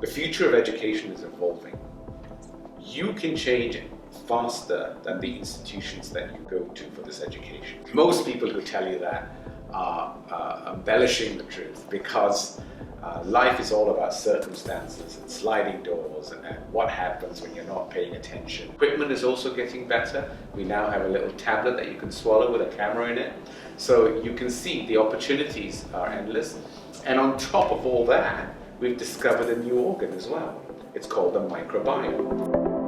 The future of education is evolving. You can change it faster than the institutions that you go to for this education. Most people who tell you that are embellishing the truth, because life is all about circumstances and sliding doors and what happens when you're not paying attention. Equipment is also getting better. We now have a little tablet that you can swallow with a camera in it. So you can see the opportunities are endless. And on top of all that, we've discovered a new organ as well. It's called the microbiome.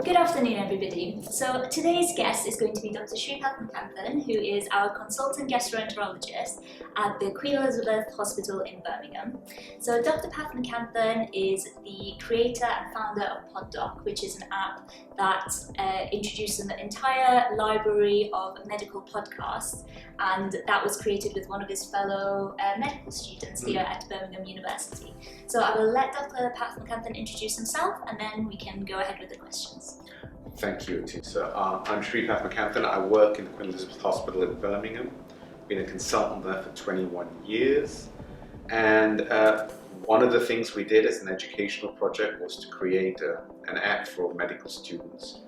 Good afternoon, everybody. So today's guest is going to be Dr. Shri Pathmakanthan, who is our consultant gastroenterologist at the Queen Elizabeth Hospital in Birmingham. So Dr. Pathmakanthan is the creator and founder of PodDoc, which is an app that introduces an entire library of medical podcasts, and that was created with one of his fellow medical students here at Birmingham University. So I will let Dr. Pathmakanthan introduce himself, and then we can go ahead with the questions. Thank you, Atousa. I'm Shri Pathmakanthan. I work in the Queen Elizabeth Hospital in Birmingham. Been a consultant there for 21 years. And one of the things we did as an educational project was to create an app for medical students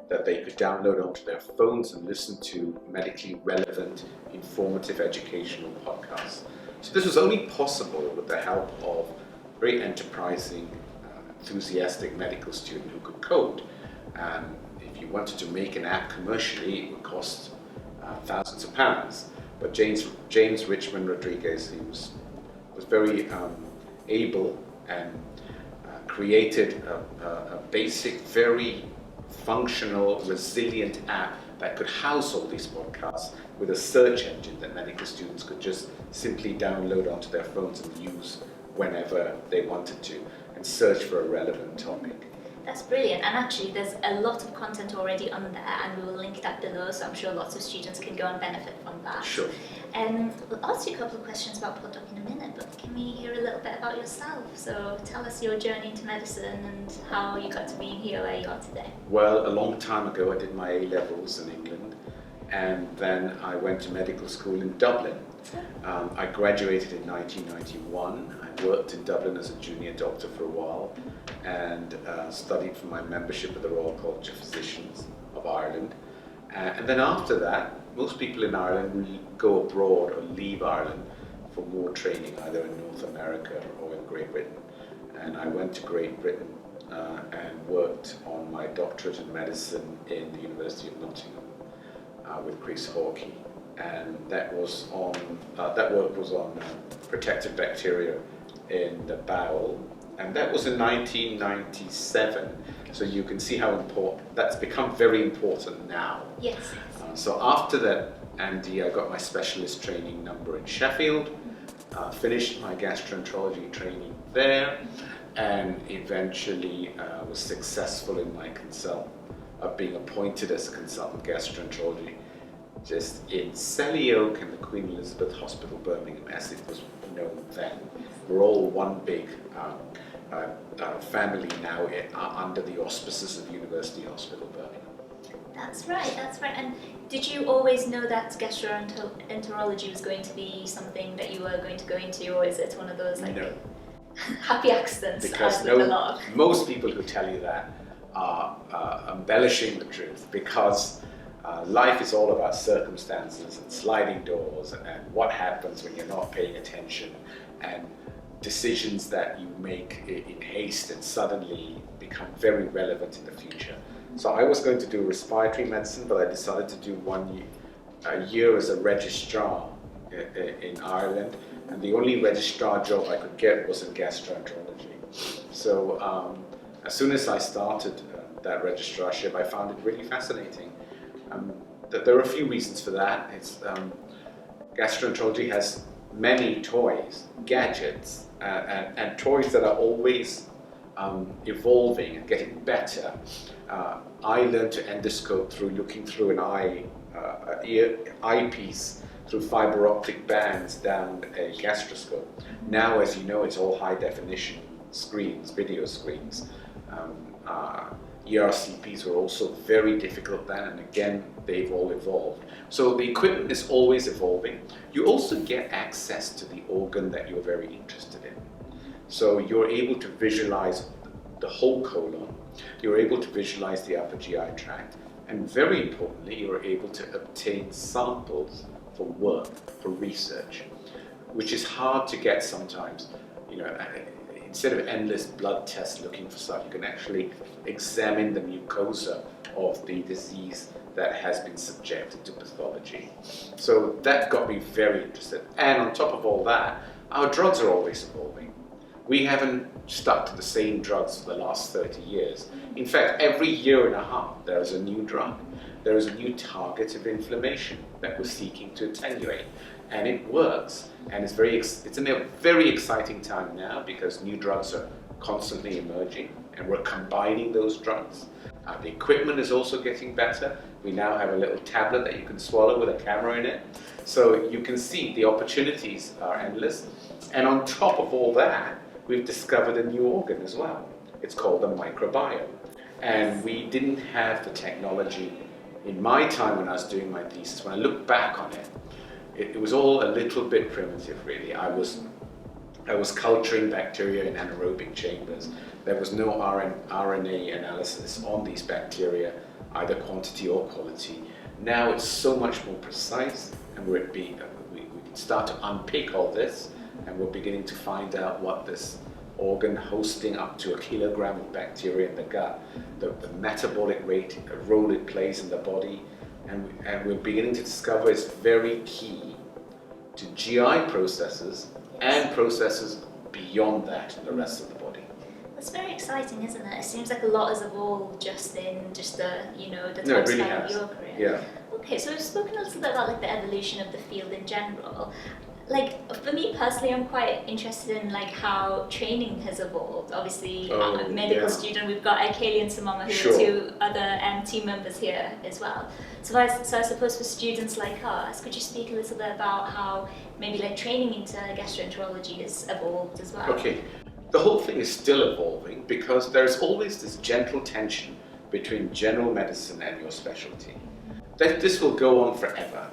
that they could download onto their phones and listen to medically relevant, informative educational podcasts. So this was only possible with the help of a very enterprising, enthusiastic medical student who could code. If you wanted to make an app commercially, it would cost thousands of pounds. But James Richmond Rodriguez, he was very able and created a basic, very functional, resilient app that could house all these podcasts with a search engine that medical students could just simply download onto their phones and use whenever they wanted to, and search for a relevant topic. That's brilliant, and actually there's a lot of content already on there, and we will link that below, so I'm sure lots of students can go and benefit from that. Sure. We'll ask you a couple of questions about PodDoc in a minute, but can we hear a little bit about yourself? So tell us your journey into medicine and how you got to being here where you are today. Well, a long time ago I did my A-levels in England, and then I went to medical school in Dublin. I graduated in 1991. I worked in Dublin as a junior doctor for a while, and studied for my membership of the Royal College of Physicians of Ireland. And then after that, most people in Ireland will go abroad or leave Ireland for more training, either in North America or in Great Britain. And I went to Great Britain and worked on my doctorate in medicine in the University of Nottingham with Chris Hawkey. And that work was on protective bacteria in the bowel, and that was in 1997. So you can see how important that's become. Very important now. Yes. So after that, Andy, I got my specialist training number in Sheffield, finished my gastroenterology training there, and eventually was successful in my being appointed as a consultant gastroenterology just in Selly Oak in the Queen Elizabeth Hospital, Birmingham, as it was known then. We're all one big family now under the auspices of University Hospital, Birmingham. That's right. And did you always know that gastroenterology was going to be something that you were going to go into, or is it one of those happy accidents? Because most people who tell you that are embellishing the truth, because life is all about circumstances and sliding doors and what happens when you're not paying attention, and decisions that you make in haste and suddenly become very relevant in the future. So I was going to do respiratory medicine, but I decided to do a year as a registrar in Ireland, and the only registrar job I could get was in gastroenterology. So as soon as I started that registrarship, I found it really fascinating. There are a few reasons for that. Gastroenterology has many toys, gadgets, and toys that are always evolving and getting better. I learned to endoscope through looking through an eyepiece through fiber optic bands down a gastroscope. Now, as you know, it's all high definition screens, video screens. ERCPs were also very difficult then, and again, they've all evolved. So the equipment is always evolving. You also get access to the organ that you're very interested in. So you're able to visualize the whole colon, you're able to visualize the upper GI tract, and very importantly, you're able to obtain samples for work, for research, which is hard to get sometimes. You know, instead of endless blood tests looking for stuff, you can actually examine the mucosa of the disease that has been subjected to pathology. So that got me very interested. And on top of all that, our drugs are always evolving. We haven't stuck to the same drugs for the last 30 years. In fact, every year and a half, there is a new drug. There is a new target of inflammation that we're seeking to attenuate. And it works. And it's in a very exciting time now because new drugs are constantly emerging and we're combining those drugs. The equipment is also getting better. We now have a little tablet that you can swallow with a camera in it. So you can see the opportunities are endless. And on top of all that, we've discovered a new organ as well. It's called the microbiome. And we didn't have the technology in my time when I was doing my thesis. When I look back on it, it was all a little bit primitive, really. I was culturing bacteria in anaerobic chambers. There was no RNA analysis on these bacteria, either quantity or quality. Now it's so much more precise, and we can start to unpick all this, and we're beginning to find out what this organ hosting up to 1 kilogram of bacteria in the gut, the metabolic role it plays in the body, and we're beginning to discover it's very key to GI processes and processes beyond that in the rest of the body. That's very exciting, isn't it? It seems like a lot has evolved just in the the No, time it really span of has. your career. Yeah. Okay, so we've spoken a little bit about the evolution of the field in general. For me personally, I'm quite interested in how training has evolved. Obviously, I'm a medical student. We've got Kaylee and Samama, who are two other team members here as well. So I suppose for students like us, could you speak a little bit about how maybe training into gastroenterology has evolved as well? Okay, the whole thing is still evolving because there's always this gentle tension between general medicine and your specialty. This will go on forever.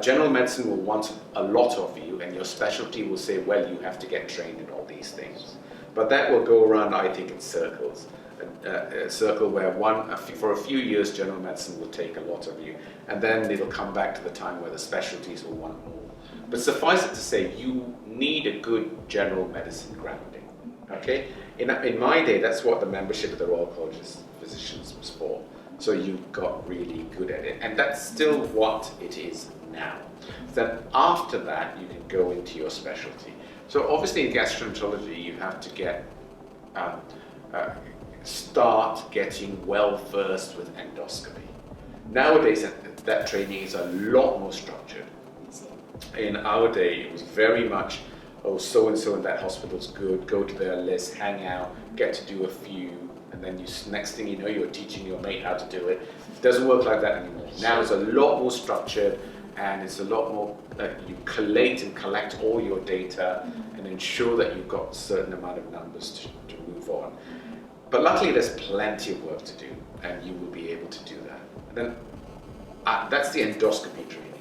General medicine will want a lot of you, and your specialty will say, well, you have to get trained in all these things. But that will go around, I think, in circles. A circle where for a few years, general medicine will take a lot of you, and then it'll come back to the time where the specialties will want more. But suffice it to say, you need a good general medicine grounding. Okay? In my day, that's what the membership of the Royal College of Physicians was for. So you got really good at it, and that's still what it is now. Then after that, you can go into your specialty. So obviously in gastroenterology, you have to start getting well versed with endoscopy. Nowadays, that training is a lot more structured. In our day, it was very much, oh, so-and-so in that hospital's good, go to their list, hang out, get to do a few, and then next thing you know, you're teaching your mate how to do it. It doesn't work like that anymore. Now it's a lot more structured, and it's a lot more, you collate and collect all your data and ensure that you've got a certain amount of numbers to move on. But luckily there's plenty of work to do, and you will be able to do that. And then that's the endoscopy training.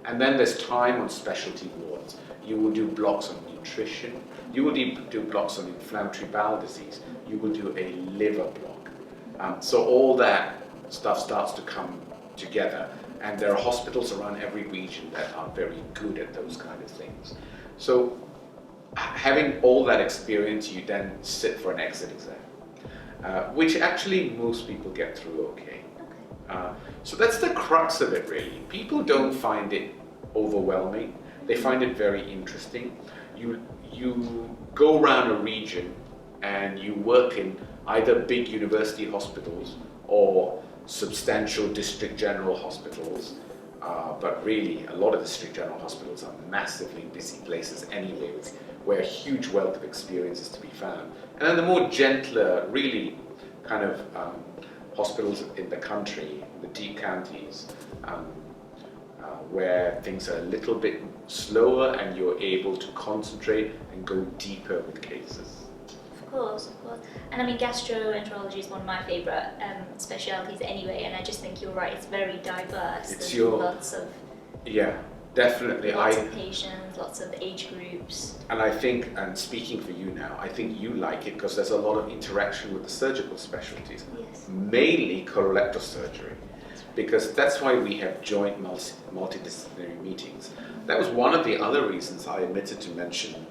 And then there's time on specialty wards. You will do blocks on nutrition, you will do blocks on inflammatory bowel disease, you will do a liver block. So all that stuff starts to come together, and there are hospitals around every region that are very good at those kind of things. So having all that experience, you then sit for an exit exam, which actually most people get through okay. So that's the crux of it, really. People don't find it overwhelming. They find it very interesting. You go around a region and you work in either big university hospitals or substantial district general hospitals, but really a lot of district general hospitals are massively busy places anyway, where a huge wealth of experience is to be found. And then the more gentler, really kind of hospitals in the country, the deep counties, where things are a little bit slower and you're able to concentrate and go deeper with cases. Of course. And I mean, gastroenterology is one of my favourite specialities anyway, and I just think you're right, it's very diverse. It's There's lots of... Yeah, Definitely. Lots of patients, lots of age groups. And I think, and speaking for you now, I think you like it because there's a lot of interaction with the surgical specialties, Yes. mainly colorectal surgery, because that's why we have joint multidisciplinary meetings. That was one of the other reasons I omitted to mention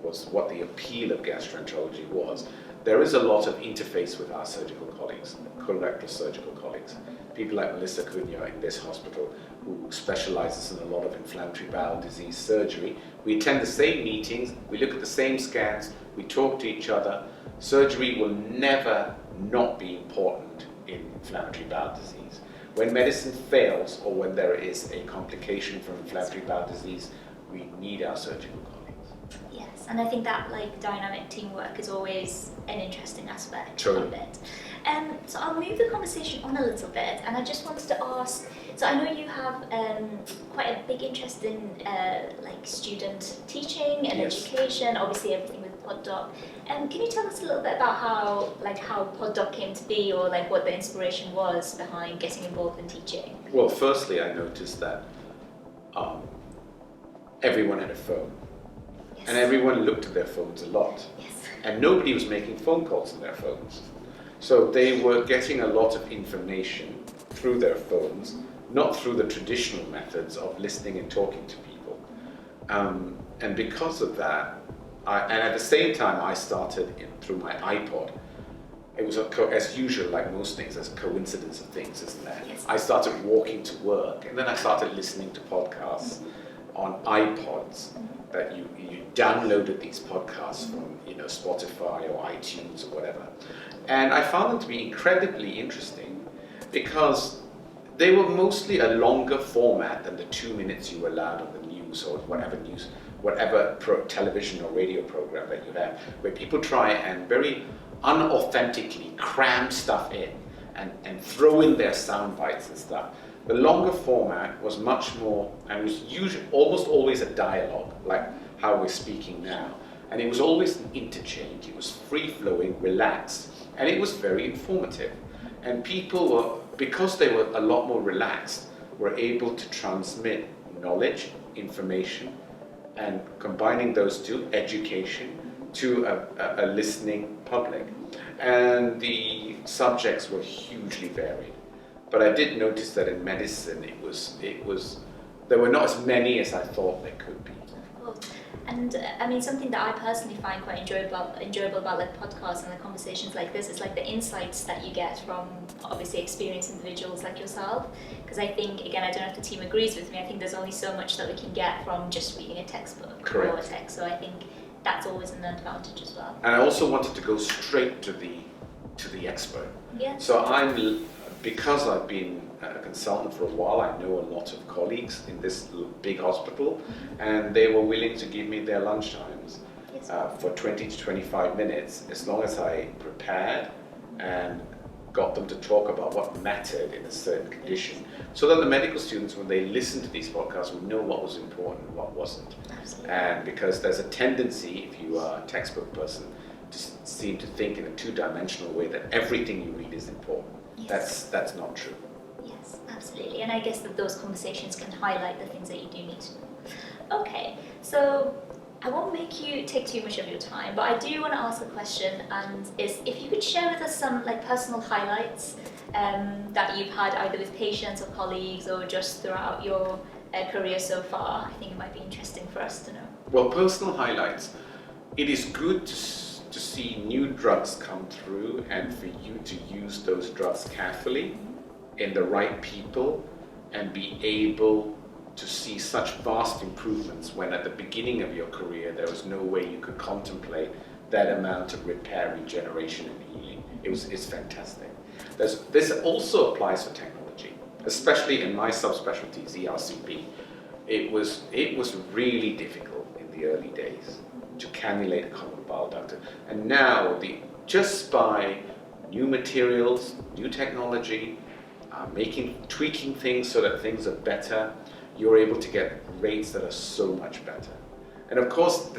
was what the appeal of gastroenterology was. There is a lot of interface with our surgical colleagues, colorectal surgical colleagues. People like Melissa Cunha in this hospital, who specializes in a lot of inflammatory bowel disease surgery. We attend the same meetings, we look at the same scans, we talk to each other. Surgery will never not be important in inflammatory bowel disease. When medicine fails or when there is a complication from inflammatory bowel disease, we need our surgical colleagues. Yes, and I think that like dynamic teamwork is always an interesting aspect Totally. of it. So I'll move the conversation on a little bit, and I just wanted to ask, so I know you have quite a big interest in like student teaching and Yes. education, obviously everything with PodDoc. Can you tell us a little bit about how PodDoc came to be, or like what the inspiration was behind getting involved in teaching? Well, firstly, I noticed that everyone had a phone, Yes. and everyone looked at their phones a lot. Yes. And nobody was making phone calls on their phones. So they were getting a lot of information through their phones, not through the traditional methods of listening and talking to people. And because of that, and at the same time I started through my iPod. It was, as usual, like most things, there's a coincidence of things, isn't there? Yes. I started walking to work, and then I started listening to podcasts on iPods. That you downloaded these podcasts from Spotify or iTunes or whatever, and I found them to be incredibly interesting because they were mostly a longer format than the 2 minutes you were allowed on the news or whatever television or radio program that you have, where people try and very unauthentically cram stuff in and throw in their sound bites and stuff. The longer format was much more, and it was usually almost always a dialogue, like how we're speaking now. And it was always an interchange. It was free-flowing, relaxed, and it was very informative. And people were, because they were a lot more relaxed, were able to transmit knowledge, information, and combining those two, education, to a listening public. And the subjects were hugely varied. But I did notice that in medicine, there were not as many as I thought there could be. Of course. And I mean, something that I personally find quite enjoyable about like podcasts and the conversations like this is like the insights that you get from obviously experienced individuals like yourself. Because I think, again, I don't know if the team agrees with me, I think there's only so much that we can get from just reading a textbook. Correct. Or a text. So I think that's always an advantage as well. And I also wanted to go straight to the expert. Yeah. So because I've been a consultant for a while, I know a lot of colleagues in this big hospital, and they were willing to give me their lunch times Yes. for 20 to 25 minutes, as long as I prepared and got them to talk about what mattered in a certain condition, so that the medical students, when they listen to these podcasts, would know what was important and what wasn't. Absolutely. And because there's a tendency, if you are a textbook person, to seem to think in a two-dimensional way that everything you read is important. Yes. That's not true. Yes, absolutely. And I guess that those conversations can highlight the things that you do need to know. Okay, so I won't make you take too much of your time, but I do want to ask a question, and is if you could share with us some like personal highlights that you've had either with patients or colleagues or just throughout your career so far. I think it might be interesting for us to know. Well, personal highlights. It is good to see new drugs come through and for you to use those drugs carefully in the right people and be able to see such vast improvements when at the beginning of your career there was no way you could contemplate that amount of repair, regeneration and healing. It's fantastic. This also applies for technology, especially in my subspecialty, ERCP. It was really difficult in the early days to cannulate a common bile duct. And now, just by new materials, new technology, tweaking things so that things are better, you're able to get rates that are so much better. And of course,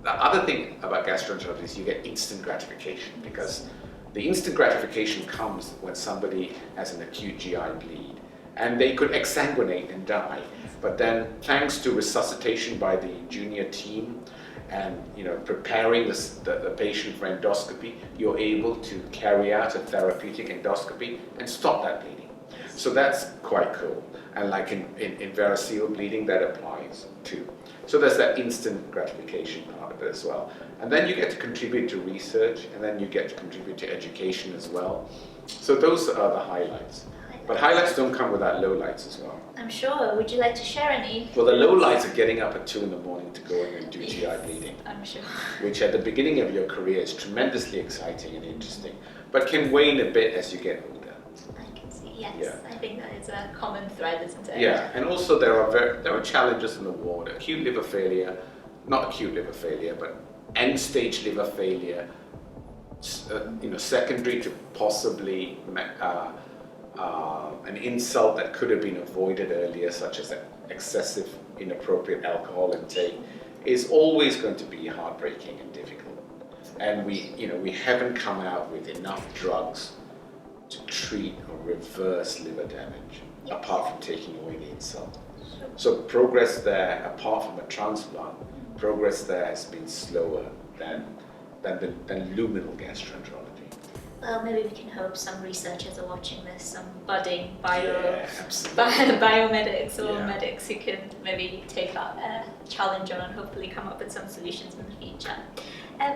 the other thing about gastroenterology is you get instant gratification, because the instant gratification comes when somebody has an acute GI bleed and they could exsanguinate and die. But then, thanks to resuscitation by the junior team and preparing the patient for endoscopy, you're able to carry out a therapeutic endoscopy and stop that bleeding. So that's quite cool. And like in variceal bleeding, that applies too. So there's that instant gratification part of it as well. And then you get to contribute to research, and then you get to contribute to education as well. So those are the highlights. But highlights don't come without lowlights as well. I'm sure. Would you like to share any? Well, the lowlights are getting up at 2 in the morning to go in and do GI bleeding. I'm sure. Which at the beginning of your career is tremendously exciting and interesting, but can wane a bit as you get older. I can see, yes. Yeah. I think that is a common thread, isn't it? Yeah, and also there are challenges in the ward. Acute liver failure, not acute liver failure, but end-stage liver failure, secondary to possibly an insult that could have been avoided earlier, such as excessive inappropriate alcohol intake, is always going to be heartbreaking and difficult. And we haven't come out with enough drugs to treat or reverse liver damage, apart from taking away the insult. So progress there, apart from a transplant, progress there has been slower than luminal gastroenterology. Well, maybe we can hope some researchers are watching this, some budding biomedics or medics who can maybe take that challenge on and hopefully come up with some solutions in the future.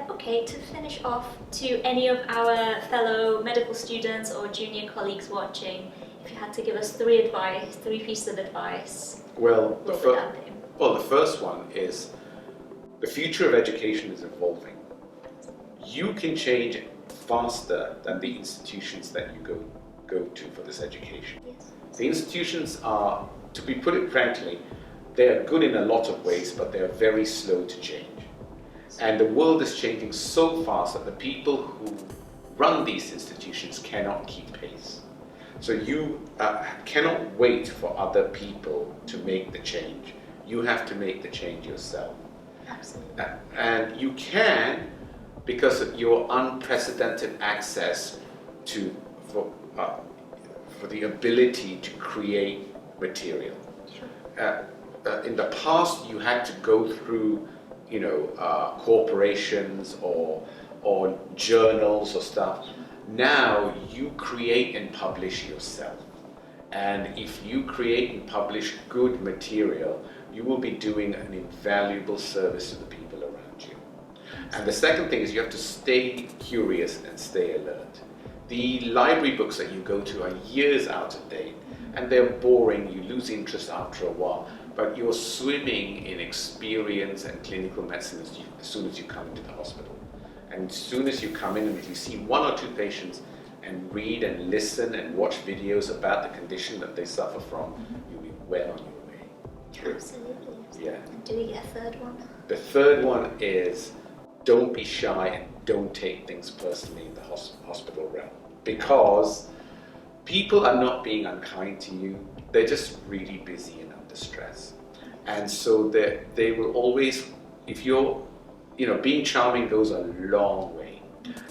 Okay, to finish off, to any of our fellow medical students or junior colleagues watching, if you had to give us three pieces of advice, well, what would that be? Well, the first one is the future of education is evolving. You can change faster than the institutions that you go to for this education. Yes. The institutions are, to put it frankly, they are good in a lot of ways, but they are very slow to change. And the world is changing so fast that the people who run these institutions cannot keep pace. So you cannot wait for other people to make the change. You have to make the change yourself. Absolutely. And you can, because of your unprecedented access for the ability to create material. Sure. In the past, you had to go through, corporations or journals or stuff. Now you create and publish yourself. And if you create and publish good material, you will be doing an invaluable service to the people around you. And the second thing is you have to stay curious and stay alert. The library books that you go to are years out of date, and they're boring, you lose interest after a while, but you're swimming in experience and clinical medicine as soon as you come into the hospital. And as soon as you come in and if you see one or two patients and read and listen and watch videos about the condition that they suffer from, you'll be well on your way through. Absolutely. Yeah. And do we get a third one? The third one is don't be shy and don't take things personally in the hospital realm, because people are not being unkind to you, they're just really busy and under stress. And so they will always, if you're, being charming goes a long way.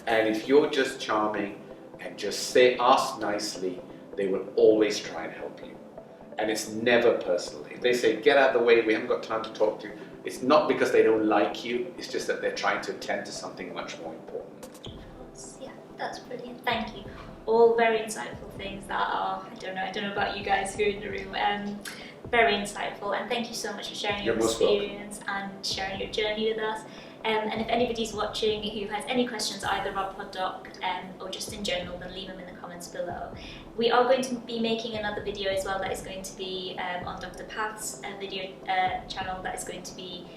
And if you're just charming and just ask nicely, they will always try and help you. And it's never personal. If they say, get out of the way, we haven't got time to talk to you, it's not because they don't like you, it's just that they're trying to attend to something much more important. Of course, yeah, that's brilliant. Thank you. All very insightful things that are, I don't know about you guys who are in the room, very insightful, and thank you so much for sharing your experience and sharing your journey with us. And if anybody's watching who has any questions either about Poddoc or just in general, then leave them in the comments below. We are going to be making another video as well that is going to be on Dr. Path's video channel. That is going to be,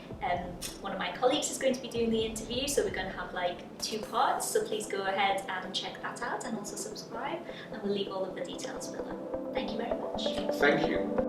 one of my colleagues is going to be doing the interview, so we're going to have like 2 parts, so please go ahead and check that out and also subscribe, and we'll leave all of the details below. Thank you very much. Thank you.